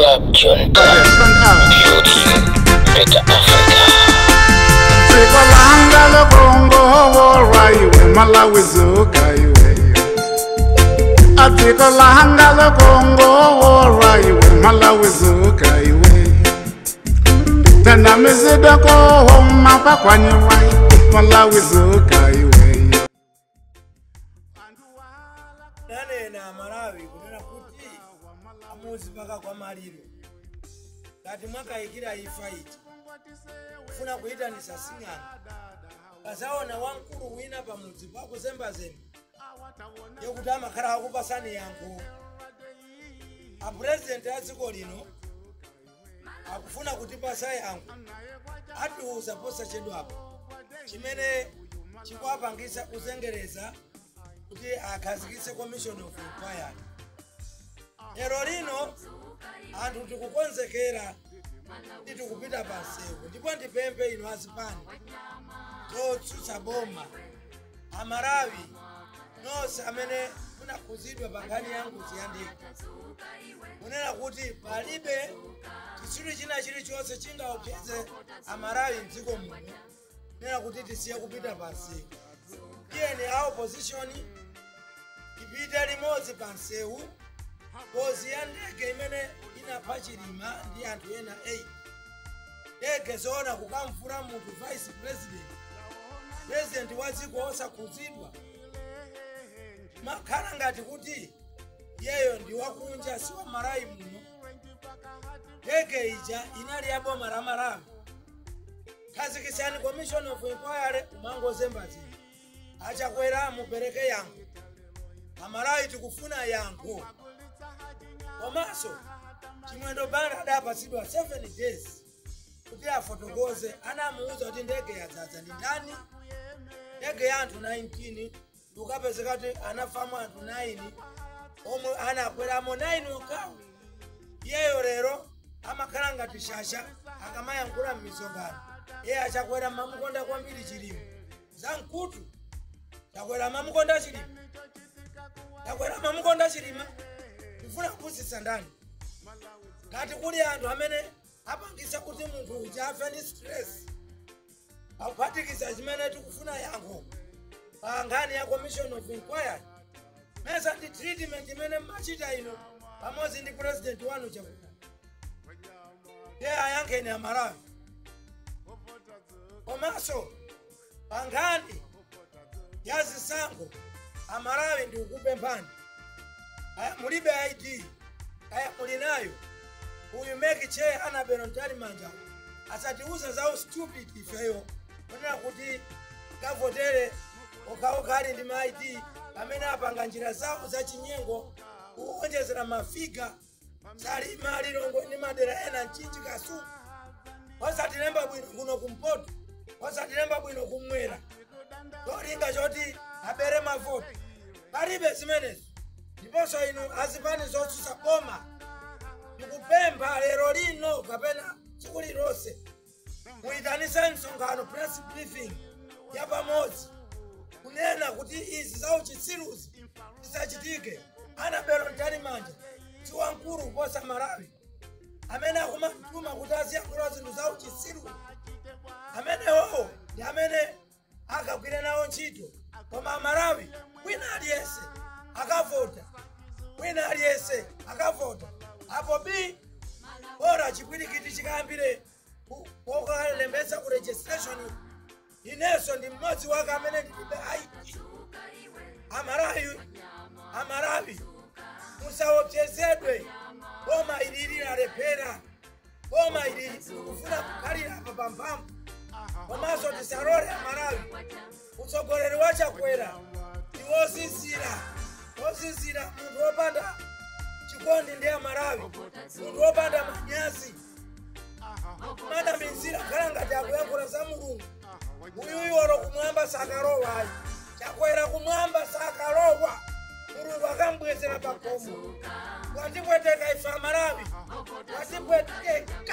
Club Junta, building better Africa. Sikolanga lokongo raiwe Malawi zukaiwe. Atikolanga lokongo raiwe Malawi zukaiwe. Tena mizidoko homa pakwanywa Malawi zukaiwe. Nane na Malawi kunena kuti amuzi paka kwa maliro. Kati mwaka ikira ifaiti. Funa kuita ni sasingana. Kasaona wankuru wina pamuzi pako zemba zemba. Yokutama kara hakupasani yangu. A president aziko lino. Akufuna kutipasa yangu. Ati usaposa chedu hapo. Chimene chikwapangisa kuzengereza kuti akazikise commission of inquiry. Lero lino anthu tikukonzekera tikupita pansewu ndipo ndipempe ino azipani totsutsa boma Amalawi nonse amene munakhuzidwa pangani yangu ziyandika kunena kuti palibe chitsulu china chilichonse chingaopseze Amalawi mdziko muno kunena kuti tisiye kupita pansewu. Iyeni a opposition ipite limodzi pansewu kozi ya ndege imene inapha chilima ndi anthu ena 8. Ndege zoona kukamfura munthu vice president. President wa dziko osakhuzidwa. Makhala ngati kuti yeyo ndi wakunja si wa Malawi muno. Ndege ija inali ya boma la Malawi. Khazikitsani commission of inquiry umangozemba zinthu. Achakwera mupereke yangu. Amalawi tikufuna yangu. Komanso chimwendo banda adapasidwa 7 days kuti afotokoze anamuuza kuti ndege yadzadza ndi ndani. Ndege ya anthu 19 ukapezeka kuti anafamo anthu 9 omwe anakweramo 9 okawo. Iyeyo lero amakhala ngati shasha akamayankhula m'misonkhano. Iye achakwera mamukonda kwambiri chilimo zamkutu. Takwera mamukonda chilima. Takwera mamukonda chilima. Kufuna kupusitsa ndani. Ngati kuli anthu amene apangisa kuti munthu uja afe ndi stress. Akuphatikiza chimene tikufuna yankho. Pangani ya commission of inquiry. Mesa ndi treatment imene machita ino pamodzi ndi president wanu chakuta. Iye ayankhe ni Amalawi. Komanso pangani yazisankho Amalawi ndi ukupemphani. Aya mulibe ID. Aya mulinayo. Uyu make chair anabero ntali manja. Asatiuza za stupid ifeyo. Kunena kuti kavotere okali ndi ma ID amene apanga njira zawo za chinyengo kuonjezera mafiga salima lilongo ndi madera ena nchinji kasu. Wasatilemba bwino kuno kumpoto. Wasatilemba bwino kumwera. Tolinga choti abere mavoti. Palibe zimenezi. Ndiponso inu azipani zotsutsa boma. Ndikupempha lero lino kapena tsiku lilonse muyitanise msonkhano press briefing ya pamodzi kunena kuti izi za uchitsiruzi zisachitike. Anabero ntali manja si wankulu kuposa Malawi amene akumamtuma kuti aziyankhula zinthu za uchitsiruzi. Amenewo ndi amene akagwire nawo ntchito. Koma Malawi wina aliyense akavota. Wina aliyense akavota. Apo B ora chipwirikiti chikayambire kokalembetsa ku registration. Ineso ndi mmodzi wake amene ndilibe ID. Amalawi musaopsezedwe. Boma ilili lalepera. Boma ilili kufuna kukhalira apa pamphamvu. Komanso tisalole Amalawi utsogoleri wa chakwera ndi wozizira munthu wopanda chikondi ndi Amalawi, munthu wopanda manyazi. Mada minzira khala ngati akuyankhula za Mulungu. Uyuyu oro kumwamba sakalowa ayi. Chakwera kumwamba sakalowa. Mulungu akambwezera pakomo. Watipweteka ife Amalawi. Watipweteka.